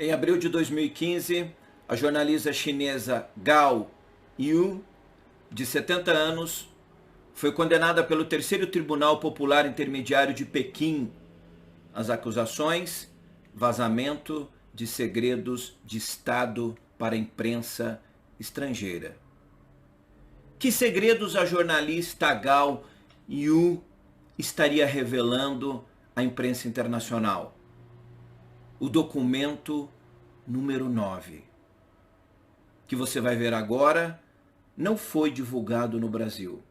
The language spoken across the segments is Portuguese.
Em abril de 2015, a jornalista chinesa Gao Yu, de 70 anos, foi condenada pelo Terceiro Tribunal Popular Intermediário de Pequim às acusações vazamento de segredos de Estado para a imprensa estrangeira. Que segredos a jornalista Gao Yu estaria revelando à imprensa internacional? O documento número 9, que você vai ver agora, não foi divulgado no Brasil.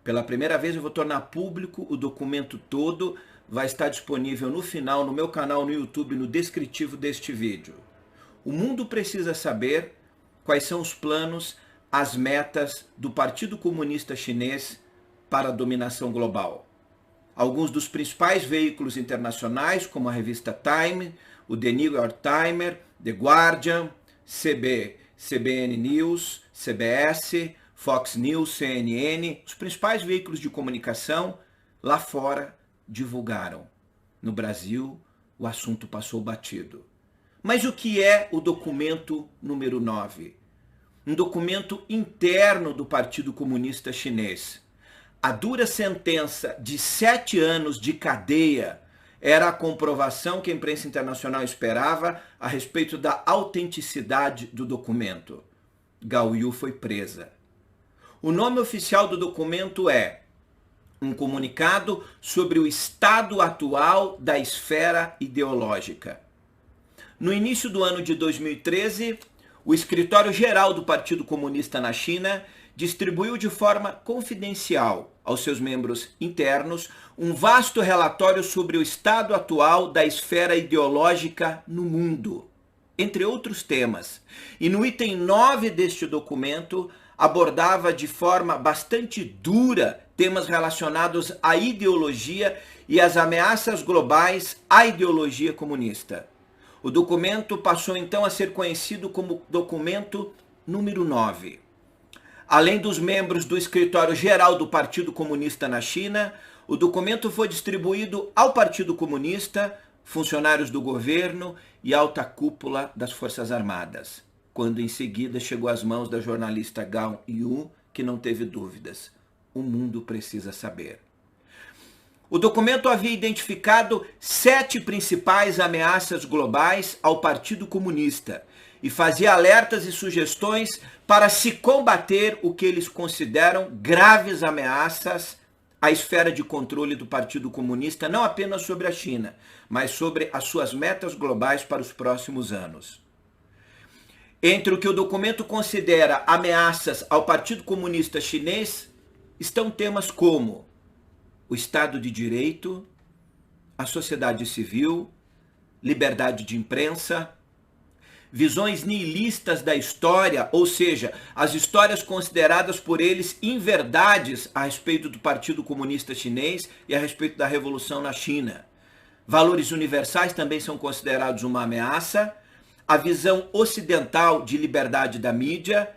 Pela primeira vez eu vou tornar público o documento todo, vai estar disponível no final no meu canal no YouTube, no descritivo deste vídeo. O mundo precisa saber quais são os planos, as metas do Partido Comunista Chinês para a dominação global. Alguns dos principais veículos internacionais, como a revista Time, o The New York Times, The Guardian, CBN News, CBS, Fox News, CNN, os principais veículos de comunicação lá fora divulgaram. No Brasil, o assunto passou batido. Mas o que é o documento número 9? Um documento interno do Partido Comunista Chinês. A dura sentença de 7 anos de cadeia era a comprovação que a imprensa internacional esperava a respeito da autenticidade do documento. Gao Yu foi presa. O nome oficial do documento é um comunicado sobre o estado atual da esfera ideológica. No início do ano de 2013, o Escritório-Geral do Partido Comunista na China distribuiu de forma confidencial aos seus membros internos um vasto relatório sobre o estado atual da esfera ideológica no mundo, entre outros temas. E no item 9 deste documento, abordava de forma bastante dura temas relacionados à ideologia e às ameaças globais à ideologia comunista. O documento passou então a ser conhecido como documento número 9. Além dos membros do Escritório-Geral do Partido Comunista na China, o documento foi distribuído ao Partido Comunista, funcionários do governo e alta cúpula das Forças Armadas, quando em seguida chegou às mãos da jornalista Gao Yu, que não teve dúvidas. O mundo precisa saber. O documento havia identificado 7 principais ameaças globais ao Partido Comunista e fazia alertas e sugestões para se combater o que eles consideram graves ameaças à esfera de controle do Partido Comunista, não apenas sobre a China, mas sobre as suas metas globais para os próximos anos. Entre o que o documento considera ameaças ao Partido Comunista Chinês estão temas como o Estado de Direito, a sociedade civil, liberdade de imprensa, visões nihilistas da história, ou seja, as histórias consideradas por eles inverdades a respeito do Partido Comunista Chinês e a respeito da Revolução na China. Valores universais também são considerados uma ameaça, a visão ocidental de liberdade da mídia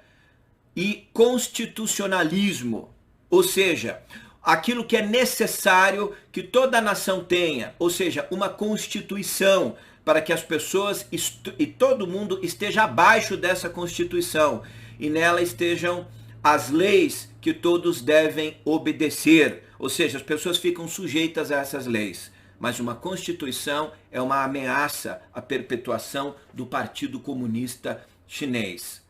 e constitucionalismo, ou seja, aquilo que é necessário que toda nação tenha, ou seja, uma constituição, para que as pessoas e todo mundo esteja abaixo dessa constituição e nela estejam as leis que todos devem obedecer, ou seja, as pessoas ficam sujeitas a essas leis. Mas uma constituição é uma ameaça à perpetuação do Partido Comunista Chinês.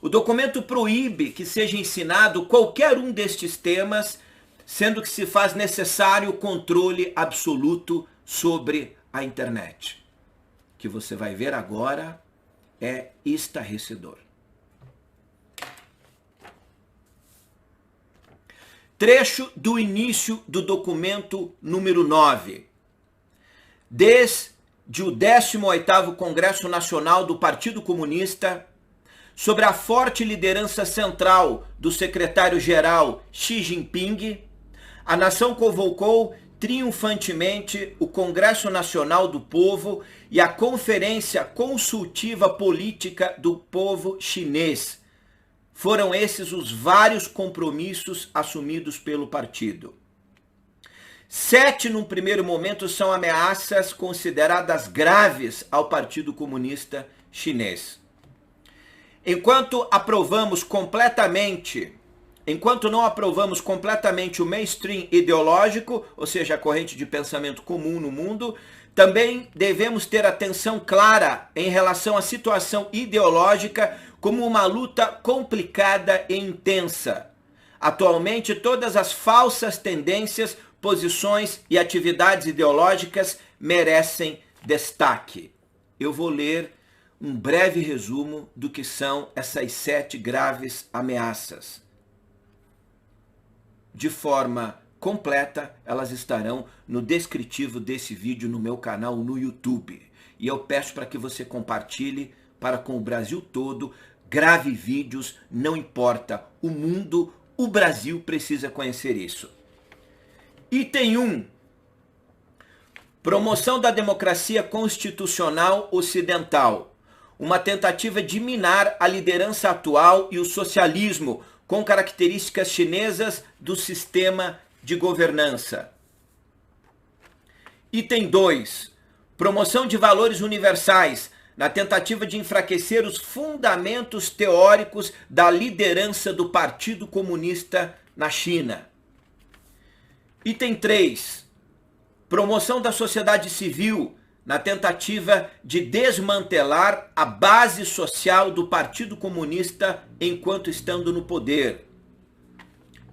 O documento proíbe que seja ensinado qualquer um destes temas, sendo que se faz necessário o controle absoluto sobre a internet. O que você vai ver agora é estarrecedor. Trecho do início do documento número 9. Desde o 18º Congresso Nacional do Partido Comunista, sobre a forte liderança central do secretário-geral Xi Jinping, a nação convocou triunfantemente o Congresso Nacional do Povo e a Conferência Consultiva Política do Povo Chinês. Foram esses os vários compromissos assumidos pelo partido. 7, num primeiro momento, são ameaças consideradas graves ao Partido Comunista Chinês. Enquanto não aprovamos completamente o mainstream ideológico, ou seja, a corrente de pensamento comum no mundo, também devemos ter atenção clara em relação à situação ideológica como uma luta complicada e intensa. Atualmente, todas as falsas tendências, posições e atividades ideológicas merecem destaque. Eu vou ler um breve resumo do que são essas 7 graves ameaças. De forma completa, elas estarão no descritivo desse vídeo no meu canal no YouTube. E eu peço para que você compartilhe para com o Brasil todo, grave vídeos, não importa, o mundo, o Brasil precisa conhecer isso. Item 1. Promoção da democracia constitucional ocidental. Uma tentativa de minar a liderança atual e o socialismo com características chinesas do sistema de governança. Item 2. Promoção de valores universais na tentativa de enfraquecer os fundamentos teóricos da liderança do Partido Comunista na China. Item 3. Promoção da sociedade civil na tentativa de desmantelar a base social do Partido Comunista enquanto estando no poder.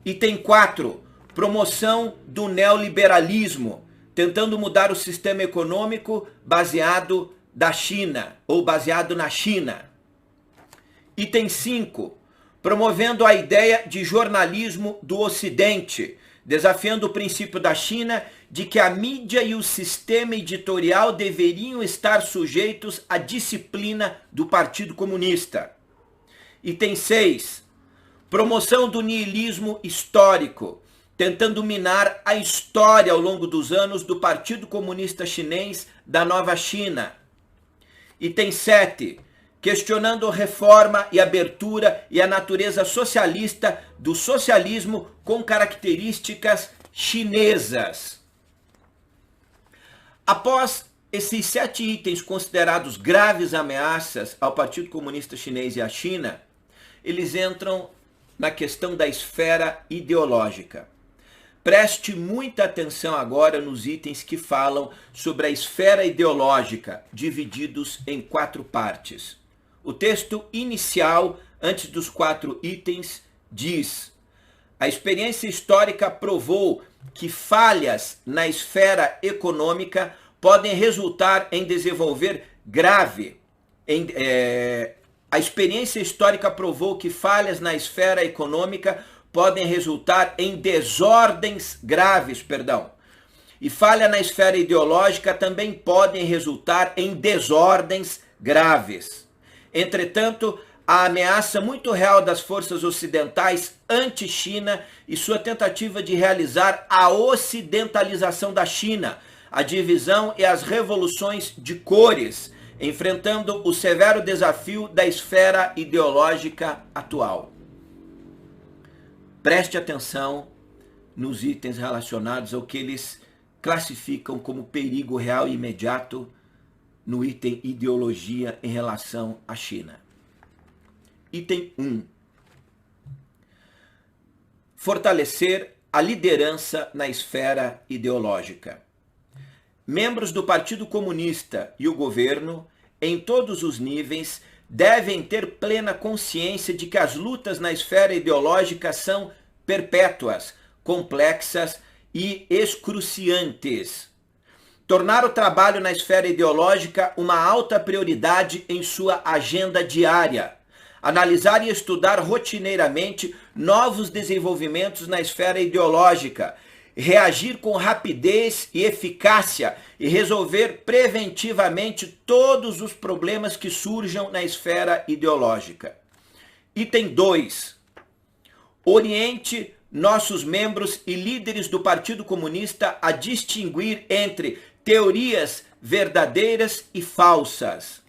Item 4. Promoção do neoliberalismo, tentando mudar o sistema econômico baseado na China. Item 5. Promovendo a ideia de jornalismo do Ocidente, desafiando o princípio da China de que a mídia e o sistema editorial deveriam estar sujeitos à disciplina do Partido Comunista. Item 6. Promoção do niilismo histórico, tentando minar a história ao longo dos anos do Partido Comunista Chinês da Nova China. Item 7. Questionando a reforma e abertura e a natureza socialista do socialismo com características chinesas. Após esses 7 itens considerados graves ameaças ao Partido Comunista Chinês e à China, eles entram na questão da esfera ideológica. Preste muita atenção agora nos itens que falam sobre a esfera ideológica, divididos em 4 partes. O texto inicial, antes dos 4 itens, diz: a experiência histórica provou que falhas na esfera econômica podem resultar em desenvolver a experiência histórica provou que falhas na esfera econômica podem resultar em desordens graves, E falha na esfera ideológica também podem resultar em desordens graves. Entretanto, a ameaça muito real das forças ocidentais anti-China e sua tentativa de realizar a ocidentalização da China, a divisão e as revoluções de cores, enfrentando o severo desafio da esfera ideológica atual. Preste atenção nos itens relacionados ao que eles classificam como perigo real e imediato no item ideologia em relação à China. Item 1. Fortalecer a liderança na esfera ideológica. Membros do Partido Comunista e o governo, em todos os níveis, devem ter plena consciência de que as lutas na esfera ideológica são perpétuas, complexas e excruciantes. Tornar o trabalho na esfera ideológica uma alta prioridade em sua agenda diária. Analisar e estudar rotineiramente novos desenvolvimentos na esfera ideológica. Reagir com rapidez e eficácia e resolver preventivamente todos os problemas que surjam na esfera ideológica. Item 2. Oriente nossos membros e líderes do Partido Comunista a distinguir entre teorias verdadeiras e falsas.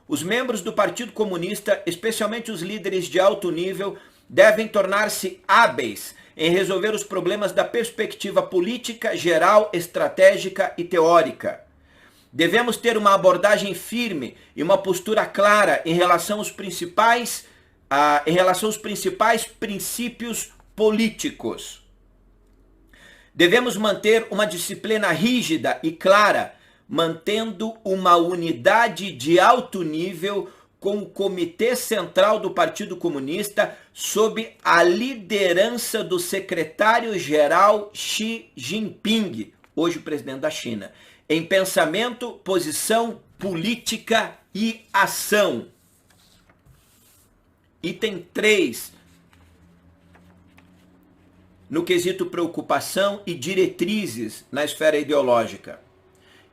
Os membros do Partido Comunista, especialmente os líderes de alto nível, devem tornar-se hábeis em resolver os problemas da perspectiva política, geral, estratégica e teórica. Devemos ter uma abordagem firme e uma postura clara em relação aos principais princípios políticos. Devemos manter uma disciplina rígida e clara, mantendo uma unidade de alto nível com o Comitê Central do Partido Comunista sob a liderança do secretário-geral Xi Jinping, hoje o presidente da China, em pensamento, posição, política e ação. Item 3, no quesito preocupação e diretrizes na esfera ideológica.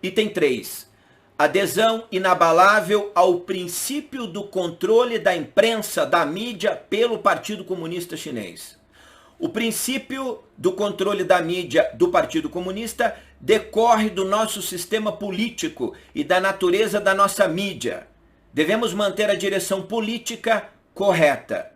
Item 3, adesão inabalável ao princípio do controle da imprensa, da mídia, pelo Partido Comunista Chinês. O princípio do controle da mídia do Partido Comunista decorre do nosso sistema político e da natureza da nossa mídia. Devemos manter a direção política correta.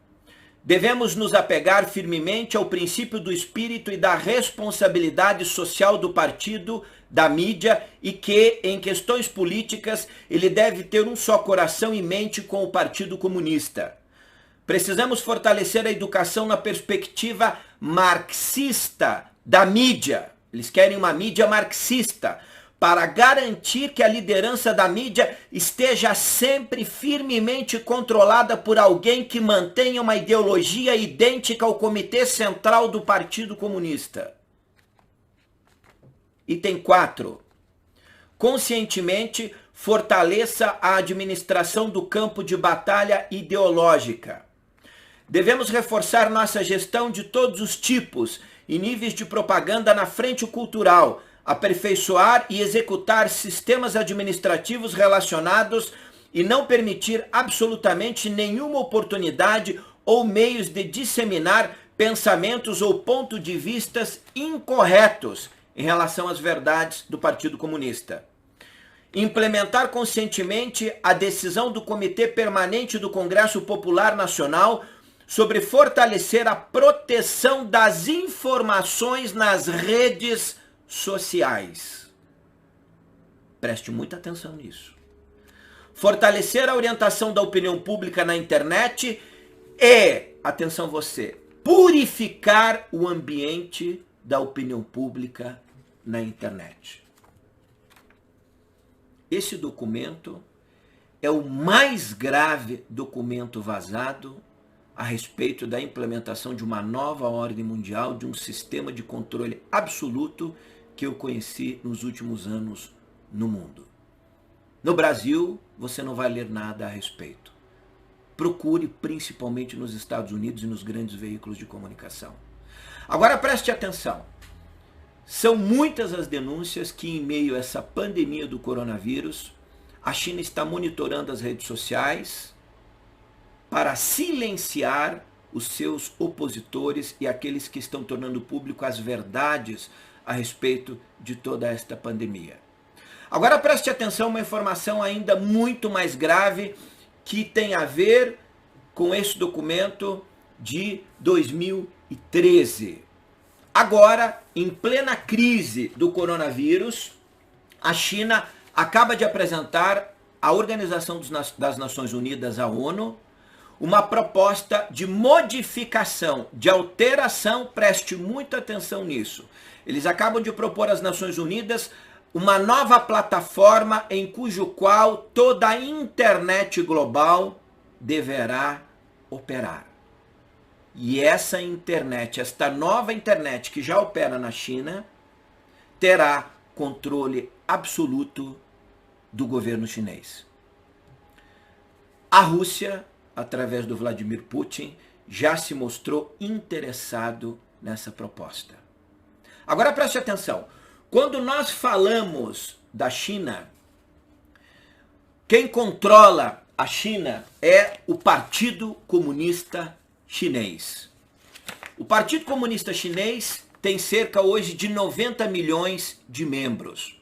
Devemos nos apegar firmemente ao princípio do espírito e da responsabilidade social do partido, da mídia, e que, em questões políticas, ele deve ter um só coração e mente com o Partido Comunista. Precisamos fortalecer a educação na perspectiva marxista da mídia. Eles querem uma mídia marxista, para garantir que a liderança da mídia esteja sempre firmemente controlada por alguém que mantenha uma ideologia idêntica ao Comitê Central do Partido Comunista. Item 4. Conscientemente fortaleça a administração do campo de batalha ideológica. Devemos reforçar nossa gestão de todos os tipos e níveis de propaganda na frente cultural, aperfeiçoar e executar sistemas administrativos relacionados e não permitir absolutamente nenhuma oportunidade ou meios de disseminar pensamentos ou pontos de vistas incorretos em relação às verdades do Partido Comunista. Implementar conscientemente a decisão do Comitê Permanente do Congresso Popular Nacional sobre fortalecer a proteção das informações nas redes sociais. Preste muita atenção nisso. Fortalecer a orientação da opinião pública na internet e, atenção você, purificar o ambiente da opinião pública na internet. Esse documento é o mais grave documento vazado a respeito da implementação de uma nova ordem mundial, de um sistema de controle absoluto que eu conheci nos últimos anos no mundo. No Brasil, você não vai ler nada a respeito. Procure principalmente nos Estados Unidos e nos grandes veículos de comunicação. Agora preste atenção. São muitas as denúncias que, em meio a essa pandemia do coronavírus, a China está monitorando as redes sociais para silenciar os seus opositores e aqueles que estão tornando público as verdades a respeito de toda esta pandemia. Agora preste atenção, uma informação ainda muito mais grave que tem a ver com esse documento de 2013. Agora, em plena crise do coronavírus, a China acaba de apresentar à Organização das Nações Unidas, a ONU, uma proposta de modificação, de alteração, preste muita atenção nisso. Eles acabam de propor às Nações Unidas uma nova plataforma em cujo qual toda a internet global deverá operar. E essa internet, esta nova internet que já opera na China, terá controle absoluto do governo chinês. A Rússia, através do Vladimir Putin, já se mostrou interessado nessa proposta. Agora preste atenção. Quando nós falamos da China, quem controla a China é o Partido Comunista Chinês. O Partido Comunista Chinês tem cerca hoje de 90 milhões de membros.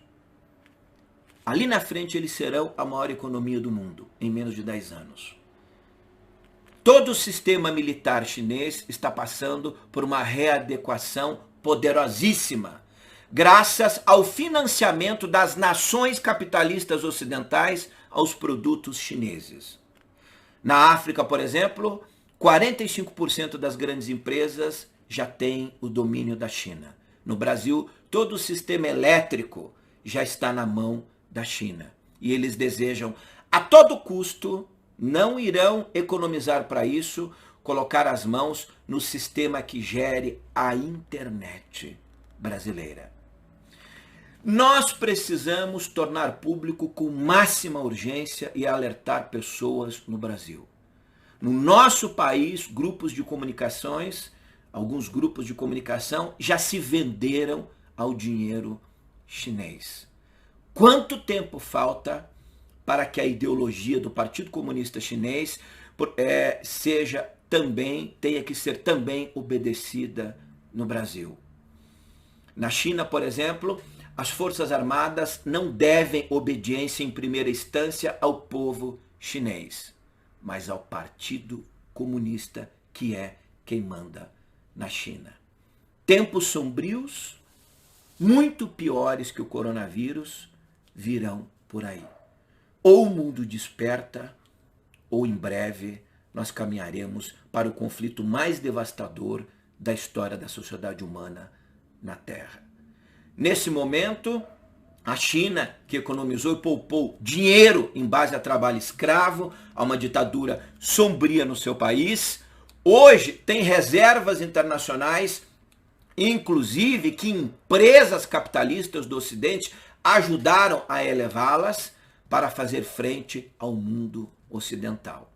Ali na frente eles serão a maior economia do mundo, em menos de 10 anos. Todo o sistema militar chinês está passando por uma readequação poderosíssima, graças ao financiamento das nações capitalistas ocidentais aos produtos chineses. Na África, por exemplo, 45% das grandes empresas já têm o domínio da China. No Brasil, todo o sistema elétrico já está na mão da China. E eles desejam, a todo custo, não irão economizar para isso, colocar as mãos no sistema que gere a internet brasileira. Nós precisamos tornar público com máxima urgência e alertar pessoas no Brasil. No nosso país, grupos de comunicações, alguns grupos de comunicação já se venderam ao dinheiro chinês. Quanto tempo falta para que a ideologia do Partido Comunista Chinês tenha que ser também obedecida no Brasil? Na China, por exemplo, as Forças Armadas não devem obediência em primeira instância ao povo chinês, mas ao Partido Comunista, que é quem manda na China. Tempos sombrios, muito piores que o coronavírus, virão por aí. Ou o mundo desperta, ou em breve nós caminharemos para o conflito mais devastador da história da sociedade humana na Terra. Nesse momento, a China, que economizou e poupou dinheiro em base a trabalho escravo, a uma ditadura sombria no seu país, hoje tem reservas internacionais, inclusive que empresas capitalistas do Ocidente ajudaram a elevá-las para fazer frente ao mundo ocidental.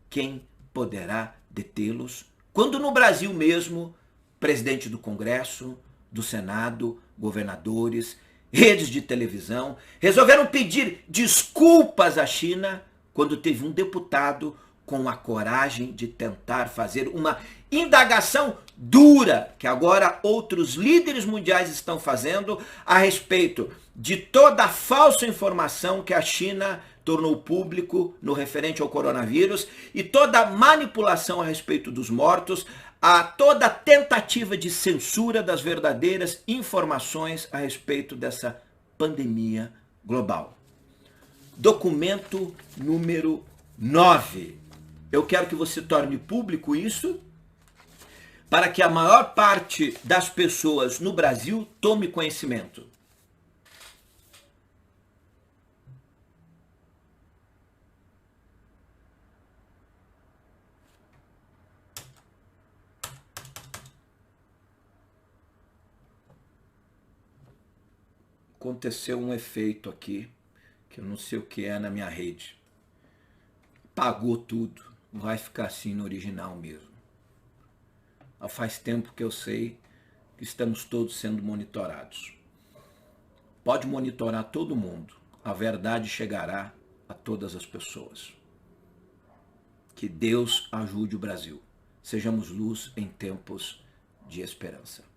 Quem poderá detê-los? Quando no Brasil mesmo, presidente do Congresso, do Senado, governadores, redes de televisão, resolveram pedir desculpas à China quando teve um deputado com a coragem de tentar fazer uma indagação dura, que agora outros líderes mundiais estão fazendo, a respeito de toda a falsa informação que a China tornou público no referente ao coronavírus e toda a manipulação a respeito dos mortos, a toda a tentativa de censura das verdadeiras informações a respeito dessa pandemia global. Documento número 9. Eu quero que você torne público isso, para que a maior parte das pessoas no Brasil tome conhecimento. Aconteceu um efeito aqui, que eu não sei o que é na minha rede. Pagou tudo, vai ficar assim no original mesmo. Faz tempo que eu sei que estamos todos sendo monitorados. Pode monitorar todo mundo, a verdade chegará a todas as pessoas. Que Deus ajude o Brasil. Sejamos luz em tempos de esperança.